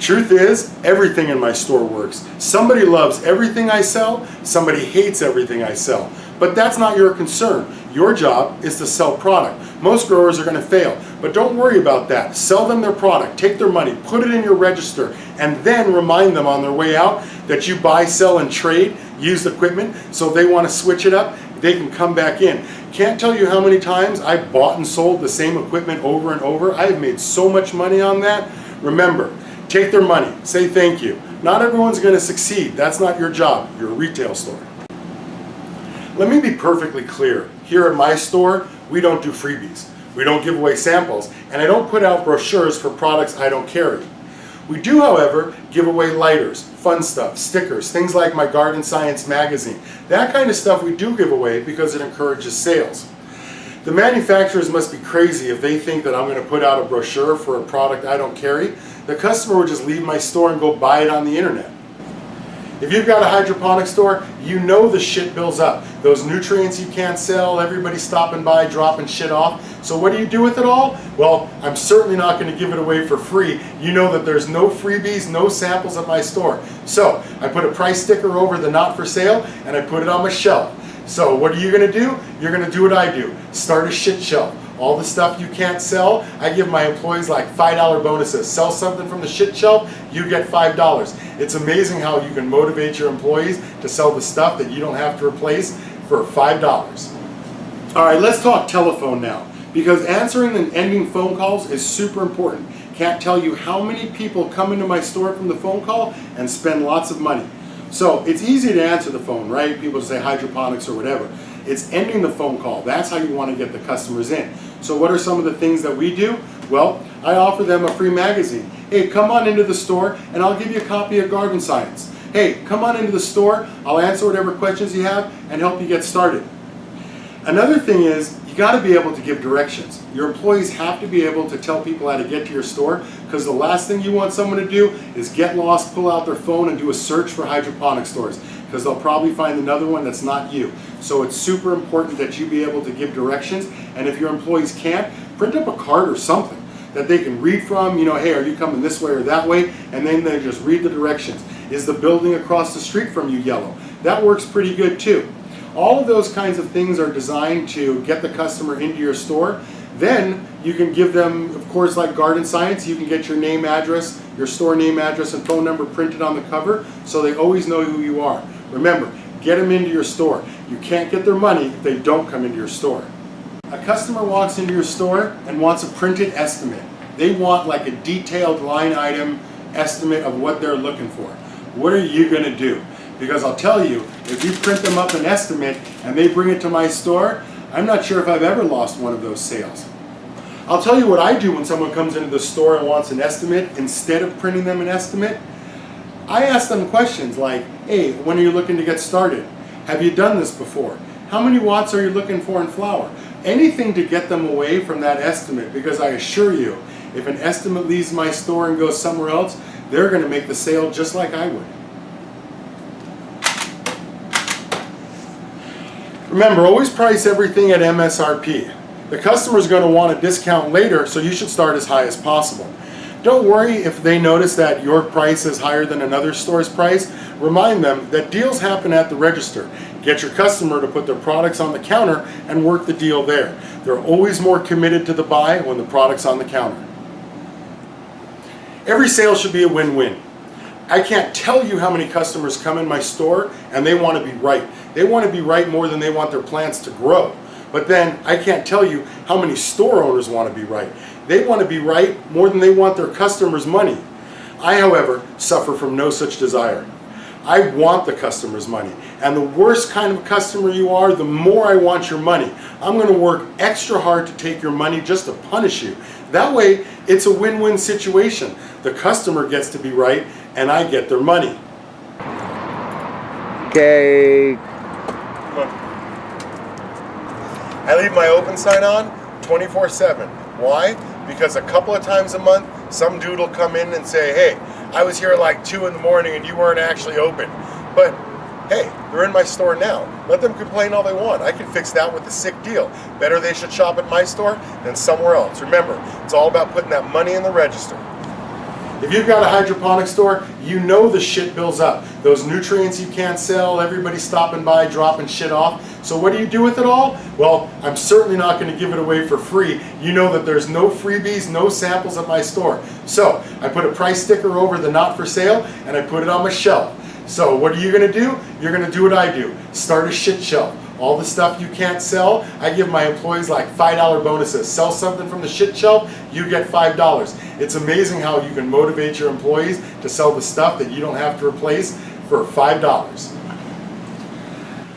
Truth is, everything in my store works. Somebody loves everything I sell, somebody hates everything I sell. But that's not your concern. Your job is to sell product. Most growers are going to fail, but don't worry about that. Sell them their product, take their money, put it in your register, and then remind them on their way out that you buy, sell, and trade used equipment, so if they want to switch it up, they can come back in. Can't tell you how many times I've bought and sold the same equipment over and over. I have made so much money on that. Remember, take their money, say thank you. Not everyone's going to succeed. That's not your job. You're a retail store. Let me be perfectly clear. Here at my store, we don't do freebies. We don't give away samples, and I don't put out brochures for products I don't carry. We do, however, give away lighters, fun stuff, stickers, things like my Garden Science magazine. That kind of stuff we do give away because it encourages sales. The manufacturers must be crazy if they think that I'm going to put out a brochure for a product I don't carry. The customer would just leave my store and go buy it on the internet. If you've got a hydroponic store, you know the shit builds up. Those nutrients you can't sell, everybody stopping by, dropping shit off. So what do you do with it all? Well, I'm certainly not going to give it away for free. You know that there's no freebies, no samples at my store. So I put a price sticker over the not for sale and I put it on my shelf. So what are you going to do? You're going to do what I do. Start a shit shelf. All the stuff you can't sell, I give my employees like $5 bonuses. Sell something from the shit shelf, you get $5. It's amazing how you can motivate your employees to sell the stuff that you don't have to replace for $5. All right, let's talk telephone now, because answering and ending phone calls is super important. Can't tell you how many people come into my store from the phone call and spend lots of money. So it's easy to answer the phone, right? People say hydroponics or whatever. It's ending the phone call. That's how you want to get the customers in. So what are some of the things that we do? Well, I offer them a free magazine. Hey, come on into the store and I'll give you a copy of Garden Science. Hey, come on into the store, I'll answer whatever questions you have and help you get started. Another thing is, you got to be able to give directions. Your employees have to be able to tell people how to get to your store, because the last thing you want someone to do is get lost, pull out their phone and do a search for hydroponic stores, because they'll probably find another one that's not you. So it's super important that you be able to give directions, and if your employees can't, print up a card or something that they can read from, you know, hey, are you coming this way or that way? And then they just read the directions. Is the building across the street from you yellow? That works pretty good too. All of those kinds of things are designed to get the customer into your store. Then you can give them, of course, like Garden Science, you can get your name, address, your store name, address, and phone number printed on the cover so they always know who you are. Remember, get them into your store. You can't get their money if they don't come into your store. A customer walks into your store and wants a printed estimate. They want like a detailed line item estimate of what they're looking for. What are you going to do? Because I'll tell you, if you print them up an estimate and they bring it to my store, I'm not sure if I've ever lost one of those sales. I'll tell you what I do when someone comes into the store and wants an estimate. Instead of printing them an estimate, I ask them questions like, hey, when are you looking to get started? Have you done this before? How many watts are you looking for in flower? Anything to get them away from that estimate, because I assure you, if an estimate leaves my store and goes somewhere else, they're going to make the sale just like I would. Remember, always price everything at MSRP. The customer's going to want a discount later, so you should start as high as possible. Don't worry if they notice that your price is higher than another store's price. Remind them that deals happen at the register. Get your customer to put their products on the counter and work the deal there. They're always more committed to the buy when the product's on the counter. Every sale should be a win-win. I can't tell you how many customers come in my store and they want to be right. They want to be right more than they want their plants to grow. But then I can't tell you how many store owners want to be right. They want to be right more than they want their customers' money. I, however, suffer from no such desire. I want the customer's money. And the worse kind of customer you are, the more I want your money. I'm going to work extra hard to take your money just to punish you. That way, it's a win-win situation. The customer gets to be right, and I get their money. Okay. Come on. I leave my open sign on 24/7. Why? Because a couple of times a month, some dude will come in and say, hey, I was here at like 2 in the morning and you weren't actually open. But hey, they're in my store now. Let them complain all they want. I can fix that with a sick deal. Better they should shop at my store than somewhere else. Remember, it's all about putting that money in the register. If you've got a hydroponic store, you know the shit builds up. Those nutrients you can't sell, everybody stopping by, dropping shit off. So what do you do with it all? Well, I'm certainly not going to give it away for free. You know that there's no freebies, no samples at my store. So I put a price sticker over the not for sale and I put it on my shelf. So what are you going to do? You're going to do what I do. Start a shit shelf. All the stuff you can't sell, I give my employees like $5 bonuses. Sell something from the shit shelf, you get $5. It's amazing how you can motivate your employees to sell the stuff that you don't have to replace for $5.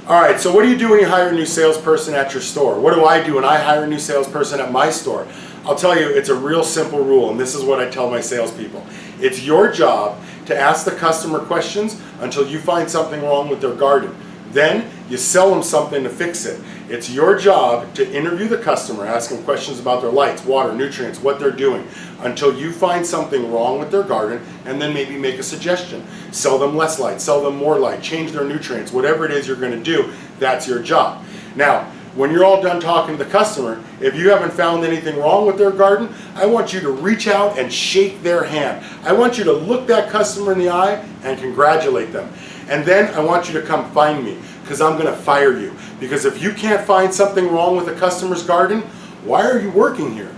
All right, so what do you do when you hire a new salesperson at your store? What do I do when I hire a new salesperson at my store? I'll tell you, it's a real simple rule, and this is what I tell my salespeople. It's your job to ask the customer questions until you find something wrong with their garden. Then you sell them something to fix it. It's your job to interview the customer, ask them questions about their lights, water, nutrients, what they're doing, until you find something wrong with their garden, and then maybe make a suggestion. Sell them less light, sell them more light, change their nutrients, whatever it is you're going to do, that's your job. Now, when you're all done talking to the customer, if you haven't found anything wrong with their garden, I want you to reach out and shake their hand. I want you to look that customer in the eye and congratulate them. And then I want you to come find me, because I'm going to fire you. Because if you can't find something wrong with a customer's garden, why are you working here?